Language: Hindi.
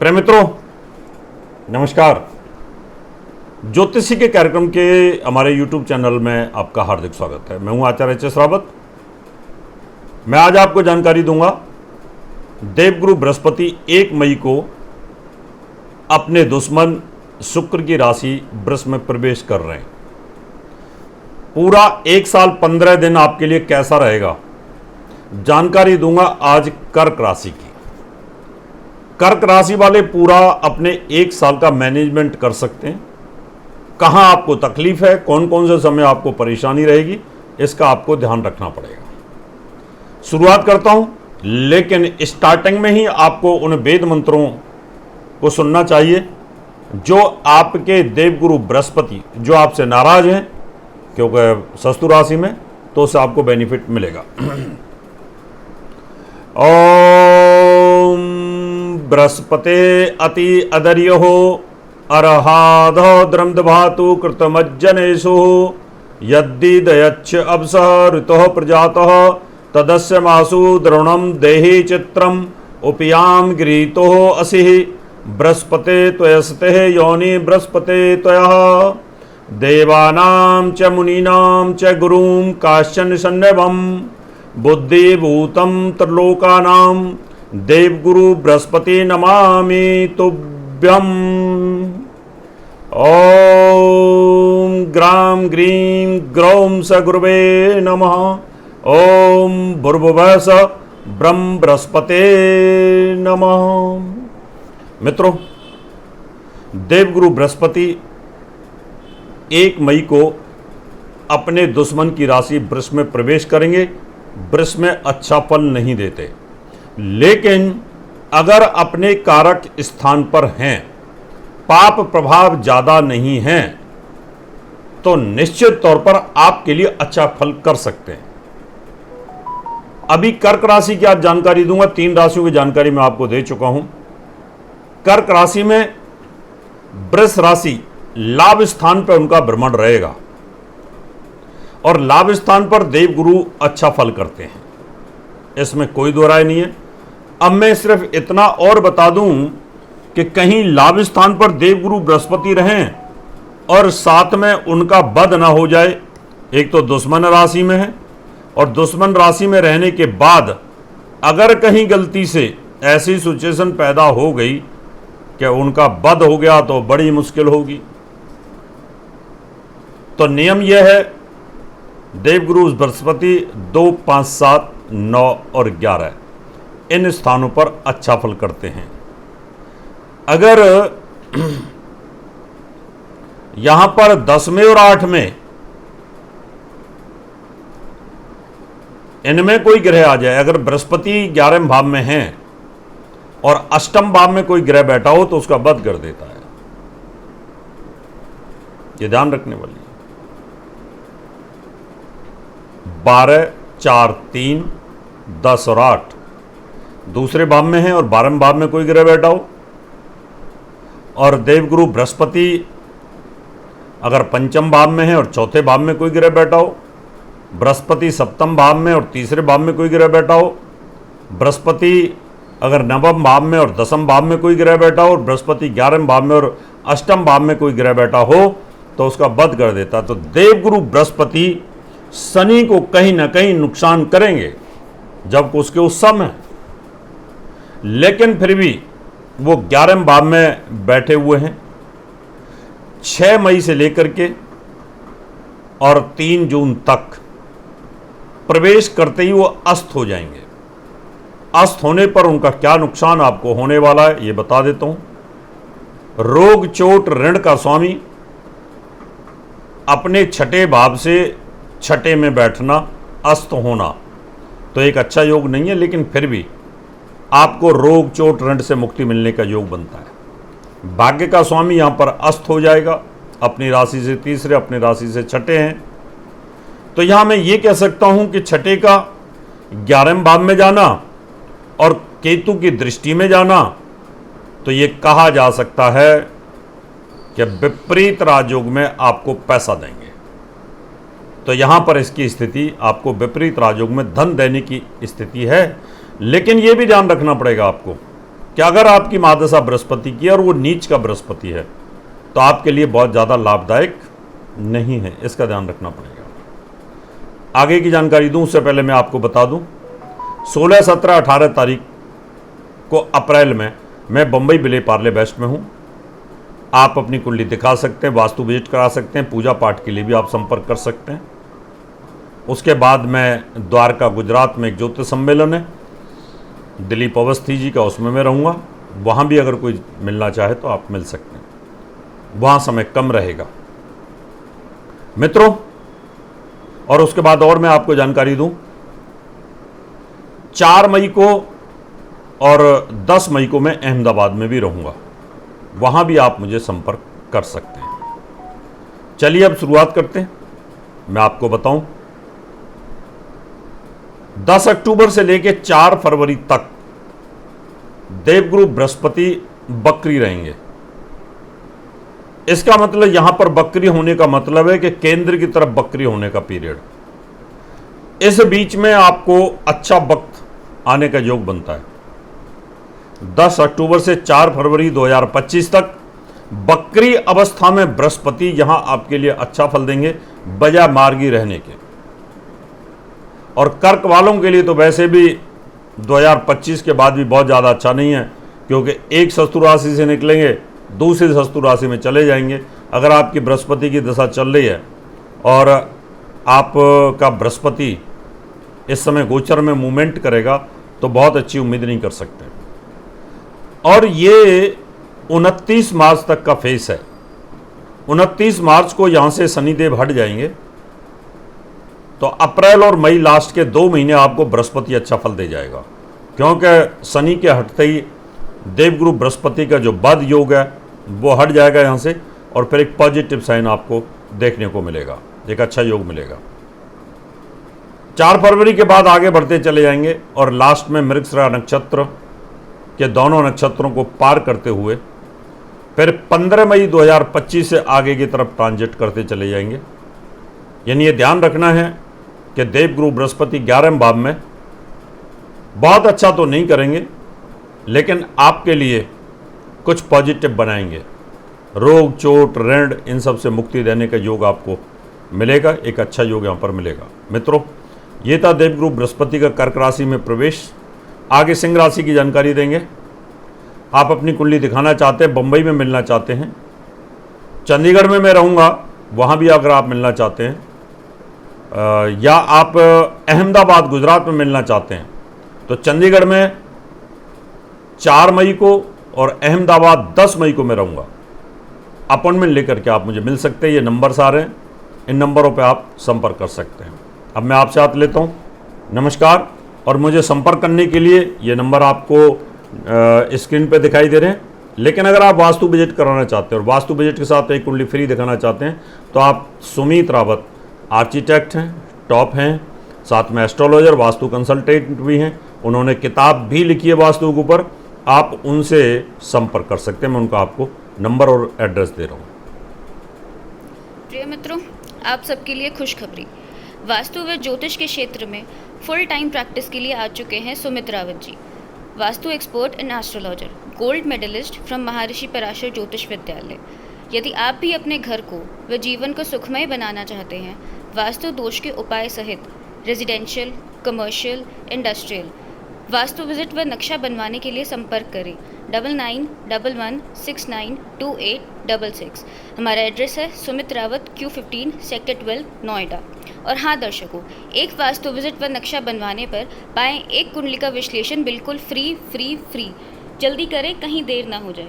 प्रिय मित्रों, नमस्कार। ज्योतिषी के कार्यक्रम के हमारे YouTube चैनल में आपका हार्दिक स्वागत है। मैं हूं आचार्य एच एस रावत। मैं आज आपको जानकारी दूंगा, देवगुरु बृहस्पति 1 मई को अपने दुश्मन शुक्र की राशि वृष में प्रवेश कर रहे हैं। पूरा 1 साल 15 दिन आपके लिए कैसा रहेगा, जानकारी दूंगा आज कर्क राशि की। कर्क राशि वाले पूरा अपने 1 साल का मैनेजमेंट कर सकते हैं। कहां आपको तकलीफ है, कौन कौन से समय आपको परेशानी रहेगी, इसका आपको ध्यान रखना पड़ेगा। शुरुआत करता हूं, लेकिन स्टार्टिंग में ही आपको उन वेद मंत्रों को सुनना चाहिए जो आपके देवगुरु बृहस्पति जो आपसे नाराज हैं, क्योंकि शत्रु राशि में, तो उससे आपको बेनिफिट मिलेगा। ओम बृहस्पते अति अदर्यो अर्हाधो द्रंदभातु कृतमज्जनेषु यद्दि दयच्छ अवसः ऋतुः प्रजातः तदस्य मासु द्रोणम देहि चित्रम उपयाम गृहीतो असिः बृहस्पते त्वयस्ते योनि बृहस्पते त्वयः देवानां च मुनीनां च गुरुं काश्चन सन्निभं बुद्धिभूतं त्रिलोकानां देवगुरु बृहस्पति नमामि तुभ्यम्। ओम ग्राम ग्रीं ग्रौं स गुरुवे नमः। ओम भूर्भुवः स ब्रह्म बृहस्पते नमः। मित्रों, देवगुरु बृहस्पति 1 मई को अपने दुश्मन की राशि वृष में प्रवेश करेंगे। वृष में अच्छा फल नहीं देते, लेकिन अगर अपने कारक स्थान पर हैं, पाप प्रभाव ज्यादा नहीं है, तो निश्चित तौर पर आपके लिए अच्छा फल कर सकते हैं। अभी कर्क राशि की आज जानकारी दूंगा। 3 राशियों की जानकारी मैं आपको दे चुका हूं। कर्क राशि में वृष राशि लाभ स्थान पर उनका भ्रमण रहेगा और लाभ स्थान पर देवगुरु अच्छा फल करते हैं, इसमें कोई दो राय नहीं है। अब मैं सिर्फ इतना और बता दूं कि कहीं लाभ स्थान पर देवगुरु बृहस्पति रहें और साथ में उनका वध ना हो जाए। एक तो दुश्मन राशि में है, और दुश्मन राशि में रहने के बाद अगर कहीं गलती से ऐसी सिचुएशन पैदा हो गई कि उनका वध हो गया तो बड़ी मुश्किल होगी। तो नियम यह है, देवगुरु बृहस्पति 2, 5, 7, 9 और 11 इन स्थानों पर अच्छा फल करते हैं। अगर यहां पर 10वें और 8वें इनमें कोई ग्रह आ जाए, अगर बृहस्पति 11वें भाव में हैं और 8वें भाव में कोई ग्रह बैठा हो तो उसका वध कर देता है। ये ध्यान रखने वाली है। 12, 4, 3, 10 और 8 दूसरे भाव में है और 12वें भाव में कोई ग्रह बैठा हो, और देवगुरु बृहस्पति अगर 5वें भाव में है और 4थे भाव में कोई ग्रह बैठा हो, बृहस्पति 7वें भाव में और 3रे भाव में कोई ग्रह बैठा हो, बृहस्पति अगर 9वें भाव में और 10वें भाव में कोई ग्रह बैठा हो, और बृहस्पति 11वें भाव में और 8वें भाव में कोई ग्रह बैठा हो, तो उसका वध कर देता। तो देवगुरु बृहस्पति शनि को कहीं ना कहीं नुकसान करेंगे जब उसके उस समय, लेकिन फिर भी वो 11वें भाव में बैठे हुए हैं। 6 मई से लेकर के और 3 जून तक प्रवेश करते ही वो अस्त हो जाएंगे। अस्त होने पर उनका क्या नुकसान आपको होने वाला है, ये बता देता हूं। रोग, चोट, ऋण का स्वामी अपने 6ठे भाव से 6ठे में बैठना, अस्त होना, तो एक अच्छा योग नहीं है, लेकिन फिर भी आपको रोग, चोट, ऋण से मुक्ति मिलने का योग बनता है। भाग्य का स्वामी यहां पर अस्त हो जाएगा, अपनी राशि से 3रे, अपनी राशि से 6ठे हैं। तो यहां मैं ये कह सकता हूं कि 6ठे का 11वें भाव में जाना और केतु की दृष्टि में जाना, तो ये कहा जा सकता है कि विपरीत राजयोग में आपको पैसा देंगे। तो यहां पर इसकी स्थिति आपको विपरीत राजयोग में धन देने की स्थिति है। लेकिन यह भी ध्यान रखना पड़ेगा आपको कि अगर आपकी महादशा बृहस्पति की है और वो नीच का बृहस्पति है तो आपके लिए बहुत ज़्यादा लाभदायक नहीं है, इसका ध्यान रखना पड़ेगा। आगे की जानकारी दूं उससे पहले मैं आपको बता दूं 16, 17, 18 तारीख को अप्रैल में मैं बम्बई विले पार्ले वेस्ट में हूं। आप अपनी कुंडली दिखा सकते हैं, वास्तु विजिट करा सकते हैं, पूजा पाठ के लिए भी आप संपर्क कर सकते हैं। उसके बाद मैं द्वारका गुजरात में एक ज्योतिष सम्मेलन है दिलीप अवस्थी जी का, उसमें मैं रहूँगा। वहाँ भी अगर कोई मिलना चाहे तो आप मिल सकते हैं, वहाँ समय कम रहेगा मित्रों। और उसके बाद और मैं आपको जानकारी दूं 4 मई को और 10 मई को मैं अहमदाबाद में भी रहूँगा, वहाँ भी आप मुझे संपर्क कर सकते हैं। चलिए अब शुरुआत करते हैं। मैं आपको बताऊं 10 अक्टूबर से लेकर 4 फरवरी तक देवगुरु बृहस्पति बकरी रहेंगे। इसका मतलब यहां पर बकरी होने का मतलब है कि केंद्र की तरफ बकरी होने का पीरियड। इस बीच में आपको अच्छा वक्त आने का योग बनता है। 10 अक्टूबर से 4 फरवरी 2025 तक बकरी अवस्था में बृहस्पति यहां आपके लिए अच्छा फल देंगे बजाय मार्गी रहने के। और कर्क वालों के लिए तो वैसे भी 2025 के बाद भी बहुत ज़्यादा अच्छा नहीं है, क्योंकि एक शत्रु राशि से निकलेंगे दूसरी शत्रु राशि में चले जाएंगे। अगर आपकी बृहस्पति की दशा चल रही है और आपका बृहस्पति इस समय गोचर में मूवमेंट करेगा तो बहुत अच्छी उम्मीद नहीं कर सकते। और ये 29 मार्च तक का फेस है। 29 मार्च को यहाँ से शनिदेव हट जाएंगे, तो अप्रैल और मई लास्ट के 2 महीने आपको बृहस्पति अच्छा फल दे जाएगा, क्योंकि शनि के हटते ही देवगुरु बृहस्पति का जो बद योग है वो हट जाएगा यहाँ से, और फिर एक पॉजिटिव साइन आपको देखने को मिलेगा, एक अच्छा योग मिलेगा। 4 फरवरी के बाद आगे बढ़ते चले जाएंगे और लास्ट में मृगशिरा नक्षत्र के दोनों नक्षत्रों को पार करते हुए फिर 15 मई 2025 से आगे की तरफ ट्रांजिट करते चले जाएंगे। यानी ये ध्यान रखना है कि देवगुरु बृहस्पति 11वें भाव में बहुत अच्छा तो नहीं करेंगे, लेकिन आपके लिए कुछ पॉजिटिव बनाएंगे। रोग, चोट, ऋण, इन सब से मुक्ति देने का योग आपको मिलेगा, एक अच्छा योग यहाँ पर मिलेगा। मित्रों, ये था देवगुरु बृहस्पति का कर्क राशि में प्रवेश। आगे सिंह राशि की जानकारी देंगे। आप अपनी कुंडली दिखाना चाहते हैं, बम्बई में मिलना चाहते हैं, चंडीगढ़ में मैं रहूँगा, वहाँ भी अगर आप मिलना चाहते हैं, या आप अहमदाबाद गुजरात में मिलना चाहते हैं, तो चंडीगढ़ में 4 मई को और अहमदाबाद 10 मई को मैं रहूँगा। अपॉइंटमेंट लेकर के आप मुझे मिल सकते हैं। ये नंबर्स आ रहे हैं, इन नंबरों पे आप संपर्क कर सकते हैं। अब मैं आपसे हाथ लेता हूँ, नमस्कार। और मुझे संपर्क करने के लिए ये नंबर आपको स्क्रीन पे दिखाई दे रहे हैं। लेकिन अगर आप वास्तु विजिट कराना चाहते हैं और वास्तु विजिट के साथ एक कुंडली फ्री दिखाना चाहते हैं, तो आप सुमित रावत आर्किटेक्ट हैं, टॉप हैं, साथ में एस्ट्रोलॉजर, वास्तु कंसल्टेंट भी हैं। उन्होंने किताब भी लिखी है वास्तु के ऊपर, आप उनसे संपर्क कर सकते हैं। मैं उनका आपको नंबर और एड्रेस दे रहा हूँ। प्रिय मित्रों, आप सबके लिए खुशखबरी। वास्तु व ज्योतिष के क्षेत्र में फुल टाइम प्रैक्टिस के लिए आ चुके हैं Sumit Rawat ji, vastu expert and astrologer, gold medalist from Maharshi Parashar ज्योतिष विद्यालय। यदि आप भी अपने घर को व जीवन को सुखमय बनाना चाहते हैं, वास्तु दोष के उपाय सहित residential, commercial, industrial vastu visit व नक्शा बनवाने के लिए संपर्क करें 9911692866। हमारा एड्रेस है सुमित रावत Q15 सेक्टर 12 नोएडा। और हाँ दर्शकों, एक वास्तु विजिट व नक्शा बनवाने पर पाएं एक कुंडली का विश्लेषण बिल्कुल फ्री। जल्दी करें, कहीं देर ना हो जाए।